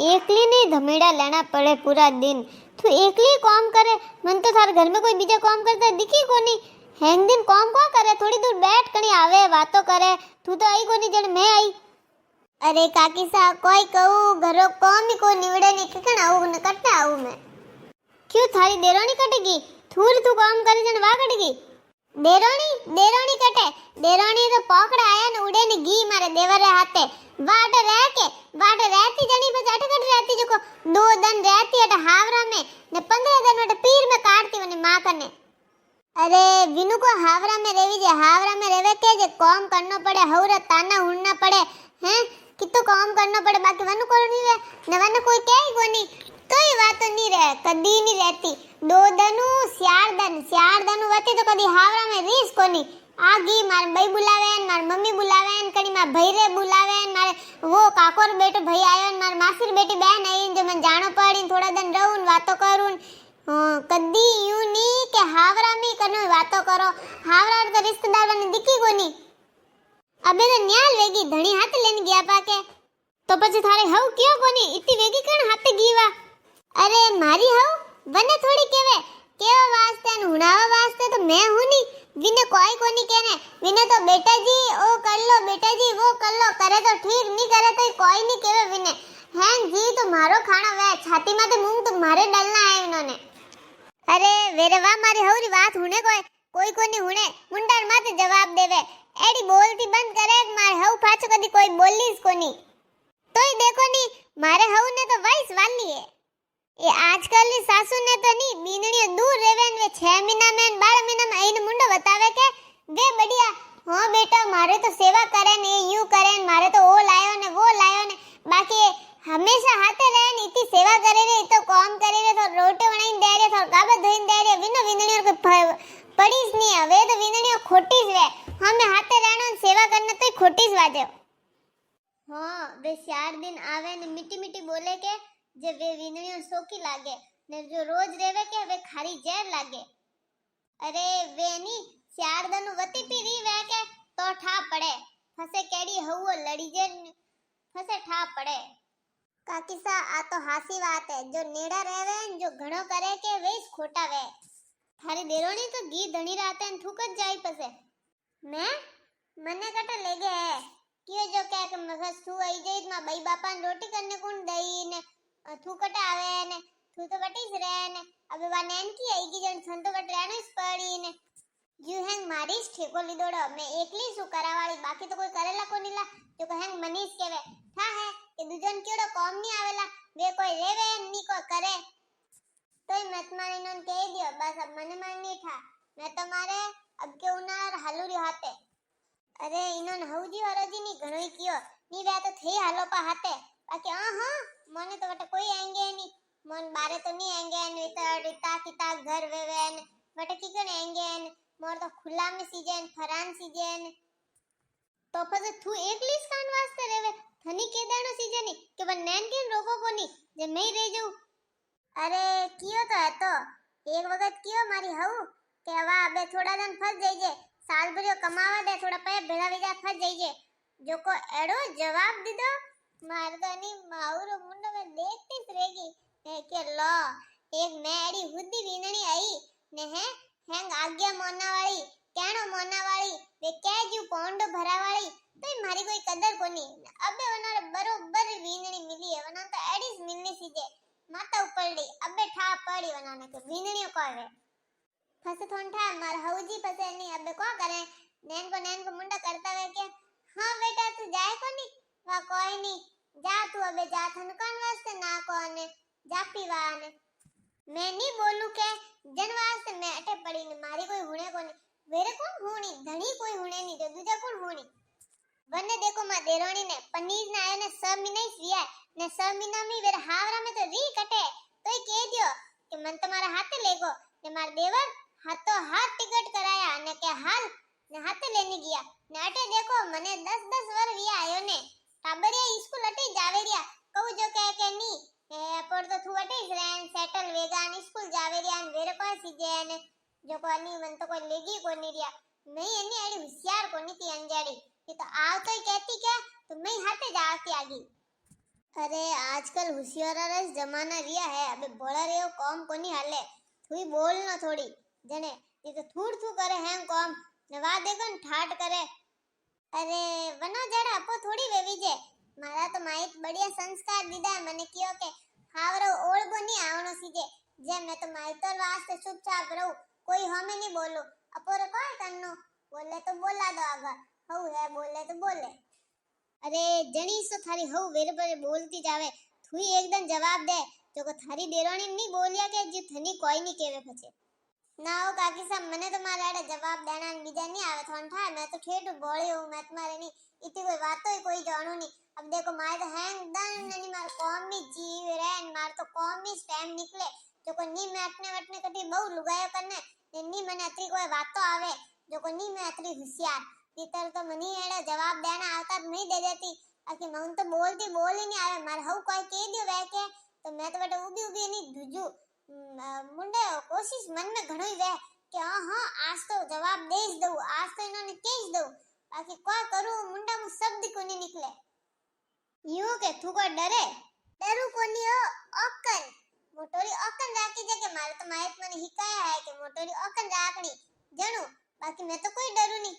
एकली नहीं धमेड़ा लेना पड़े पूरा दिन। तू एकली काम करे, मन तो थारे घर में कोई बीजा काम करता दिखी कोनी। हैंग दिन काम को करे, थोड़ी दूर बैठ कणी आवे बातो करे। तू तो आई कोनी जण मैं आई। अरे काकी सा कोई कहू घरो काम ही को निवड़े नहीं किकण आऊ न कटे आऊ मैं। क्यों थारी देरोनी कटेगी? थूर तू काम करे जण वा कटेगी। देरोनी कटे, देरोनी तो पकड़ा आया न उड़े ने घी मारे देवर रे हाथे। वाटे रहती जणी बस अट कट रहती जो को 2 दिन रहती अट हावरा में ने 15 दिन अट पीर में काटती वने मां कने। अरे विनु को हावरा में रेवी जे, हावरा में रेवे के जे काम करनो पड़े, हौरा ताना हुड़ना पड़े हैं, कितो काम करनो पड़े। बाकी वनु कोनी वे ने वनु कोई कहे कोनी तोई बात नहीं रहे, कदी नहीं रहती। 2 दनु स्यार दनु वती तो कदी हावरा में रीस कोनी। आगी मार भाई बुलावे, मार मम्मी बुलावे, कड़ी मार भाई रे बुलावे, मारे वो काकोर बेटो भाई आयो, मार मासीर बेटी बहन आई जो मन जानो पड़ी थोड़ा दिन रहूं बातो करूं। कदी यूं नी के हावरा में कनो बातो करो। हावरा तो रिश्तेदार बने दिखी कोनी। अबे तो न्याल वेगी धणी हाथ लेने गया पाके तो પછી થારે હવ ક્યો કોની इतनी वेगी कण हाथ गीवा। अरे मारी हव वने थोड़ी केवा वास्ते न हुणावा वास्ते तो मैं हूं नी। विने कोई कोनी कहने, विने तो बेटा जी ओ कर लो, बेटा जी वो कर लो, करे तो ठीक नहीं करे तो कोई नहीं कहवे विने। हैं जी तो मारो खाना वे छाती में तो मूंग तो मारे डालना है इन्होंने। अरे वेरे वाह मारी हवरी बात हुने कोई कोनी हुने मुंडार माते जवाब देवे। एडी बोलती बंद करे मारे हव पाछो कदी कोई बोलीस कोनी। तोय देखो नी मारे हव ने तो वाइस वाली है। ये आजकल की सासू ने तो नहीं बीनड़ियो दूर रेवे ने 6 महीना में 12 महीना में आईने मुंडो बतावे के वे बढ़िया हां बेटा मारे तो सेवा करे ने यूं करे ने मारे तो ओ लायो ने वो लायो ने। बाकी हमेशा हाथे रहे ने इतनी सेवा करे रे तो काम करे रे तो रोटी बनाई दे रे तो गाबा धोई दे रे विनो विनड़ियो को पड़ीस नहीं हवे तो विनड़ियो खोटीस वे। हमें हाथे रहनो सेवा करना तो खोटीस वाजे। हां वे 4 दिन आवे ने मिट्टी मिट्टी बोले के जे वे विनड़ियो सोकी लागे ने जो रोज रेवे के वे खारी जहर लागे। अरे वे नी 4 दिन वती पीरी वे के तो ठा पड़े फसे केड़ी हवो लड़ी जे फसे ठा पड़े। काकी सा आ तो हासी बात है, जो नेड़ा रहवे जो घणो करे के वेस खोटा वे। थारी देरोनी तो घी धणी राते न थूक जाई पसे। मैं मने कटे लेगे है कियो जो के मगस थू आई जाई मा बई बापा ने रोटी करने कोण दई ने थू कटे आवे ने थू तो बटीस रे ने अबे वा नैन की आईगी जण छन तो कट रहनो पड़ी ने यू हैंग मारीस ठेको लीदोड़ो मैं एकली सु करावाली बाकी तो कोई करेला कोनी ला जो कहेंग मनीष केवे था है कि दुजन केड़ो काम नी आवेला वे कोई रेवे नी को करे तोय मत मानी नन कह दियो बस अब मने मान नी था मैं तो मारे अब के उनार हालुरी हाथे। अरे इनन हौजी हरजी नी घणोई कियो नी वे तो थे हालो पा हाथे बाकी हां मने तो वटे कोई आएंगे नहीं मन बारे तो नहीं आएंगे ने तो रिता किता घर वेवेन वटे की कने आएंगे मोर तो खुला में सीजन फरान सीजन तो फसे तू एकलीस कान वास्ते रेवे थनी के देनो सीजन के बन नैन के रोको कोनी जे मैं ही रह जाऊं। अरे कियो तो है तो एक वक्त कियो मारी हऊ के वा अबे थोड़ा दिन फस जाइजे साल भर कमावा दे थोड़ा पे भेड़ा भेजा फस जाइजे जो को एड़ो जवाब दीदो मार तो नहीं माउरो मुंडो में देखतीस रहेगी के लो एक मैडी हुद्दी विनणी आई ने हैंग आज्ञा मोना वाली केणो मोना वाली वे केजू पोंडो भरा वाली तो मारी कोई कदर कोनी। अबे वनारे बरोबर विनणी मिली है वना तो एडिस मिलनी सीजे माता उपरडी अबे ठा पड़ी वनाने के विनणियो कोवे फसे थोन ठा मार हौजी फसे नहीं अबे को करे नैन को मुंडा करता वे के हां बेटा तू जाए कोनी वा कोई नहीं जा तू अबे जा थन कौन वास्ते ना कोने जा पीवाने मैं नहीं बोलू के जन वास्ते मैं अटे पड़ी ने मारी कोई हुणे कोनी वेरे कौन हुणी धणी कोई हुणे नहीं तो दूजा कौन हुणी वने देखो मा देरोणी ने पनीर ने आयो ने 6 महीना ही सिया ने 6 महीना में वेरे हावरा में तो री कटे तोय कह दियो कि मन तुम्हारा हाथे लेगो ने मार देवर हाथों हाथ टिकट कराया ने के हाल ने हाथे लेने गया ने अटे देखो मने 10 वर विया आयो ने टाबरिया स्कूल अटे जावेरिया कहू जो कह के नी ए पर तो तू अटे रेन सेटल वेगान स्कूल जावेरिया ने वेरे कोई सीजेन जो को नी मन तो कोई लेगी को नी रिया मैं एनी आड़ी होशियार को नी थी अंजाड़ी ये तो आव तो ही कहती क्या तो मैं हाथे जाती आगी। अरे आजकल होशियारा जमाना रिया है अबे बोला रे कॉम कोनी हाले थुई बोल ना थोड़ी जने ये तो थूड़ थू करे हैं कॉम नवा देखन ठाट करे अरे वनो जड़ा अपो थोड़ी वेवी जे मारा तो माइक बढ़िया संस्कार दीदा है मने कियो के हावरो ओळगो नहीं आवणो सीजे जे मैं तो माइतर वास्ते चुपचाप रहूं कोई हमें नहीं बोलो अपोरे कोई करनो बोले तो बोला दो आगा हऊ है बोले तो बोले अरे जणी तो थारी हऊ वेरे पर बोलती जावे थुई एकदम जवाब दे जो को थारी देराणी नहीं बोलिया के जी थनी कोई नहीं केवे पछे ना हो काकी साहब मने तो मारे आड़े जवाब देना ने बीजा नहीं आवे थोन था मैं तो ठेठ बोली हूं मैं तुम्हारे नहीं इतनी कोई बात ही कोई जानू नहीं अब देखो मारे तो हैंग दन नहीं मार कौम में जीव रहे मार तो कौम में टाइम निकले जो को नी मैं अटने वटने कटी बहु लुगायो करने ने नी मने अतरी कोई बात तो आवे जो को नी मैं अतरी होशियार तीतर तो मनी एड़ा जवाब देना आता नहीं दे देती बाकी मन तो बोलती बोल ही नहीं आवे मार हऊ कोई कह दियो वे के तो मैं तो बेटा उबी उबी नहीं धुजू मुंडे कोशिश मन में घणो ही वे कि हां आज तो जवाब दे ही दऊं आज तो इन्होंने कह ही दऊं बाकी कोई करू मुंडा मु शब्द को नहीं निकले यूं के तू को डरे डरू कोनी हो ओकन मोटोरी ओकन राखी जे के मारे तो माइक मने हिकाया है कि मोटोरी ओकन राखनी जणू बाकी मैं तो कोई डरू नहीं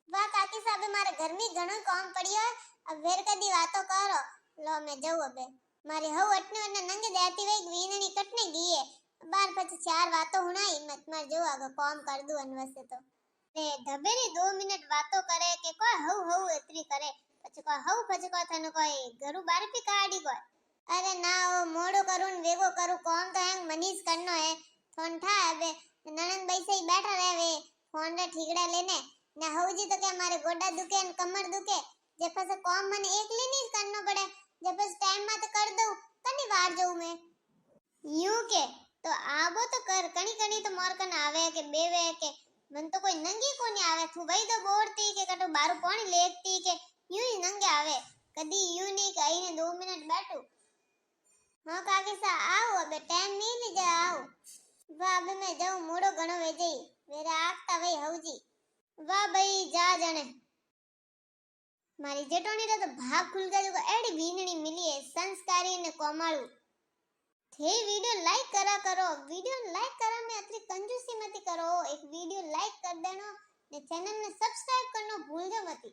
वाह काकी साहब मारे घर में घणो काम पड़ियो है अब वेर कदी बातो करो लो मैं जाऊं अबे मारी हव अटने वने नंगे देती वे वीणनी कटने गई है बार પછી ચાર વાતો હુણાઈ મત માર જો આગો કામ કર દઉં અનવસે તો તે ધબેરી 2 મિનિટ વાતો કરે કે કોઈ હવ હવ એતરી કરે પછી કોઈ હવ પછી કોઈ થને કોઈ ઘરુ બાર પી કાડી કોઈ અરે ના ઓ મોડો કરું ને વેગો કરું કામ તો હેંગ મનીસ કરનો હે થોન થા હવે નણંદ बैसे ही बैठा रहे फोन रे ठीकड़ा लेने ना हवजी तो के मारे गोडा दुखे न कमर दुखे जे पास काम मने एकली नहीं करनो पड़े जे पास टाइम में तो कर दऊं कनी बार जाऊं मैं यूं के तो आबो तो कर कणी कणी तो मोर कन आवे के बेवे के मन तो कोई नंगी कोनी आवे तू वही तो बोलती के कटो बारू पानी लेती के यूं ही नंगे आवे कदी यूं नहीं के आईने 2 मिनट बैठू हां काकी सा आओ अबे टाइम नहीं ले जा आओ वाह अबे मैं जाऊं मोड़ो घणो वे जई मेरे आखता वही हवजी वाह भाई जा जने मारी जेटोनी रे तो भाग खुल गया जो एड़ी वीणनी मिली है संस्कारी ने कोमाळू थे वीडियो लाइक करा करो वीडियो लाइक करा में अतरी कंजूसी मत करो एक वीडियो लाइक कर देनो ने चैनल ने सब्सक्राइब करनो भूल जो मत।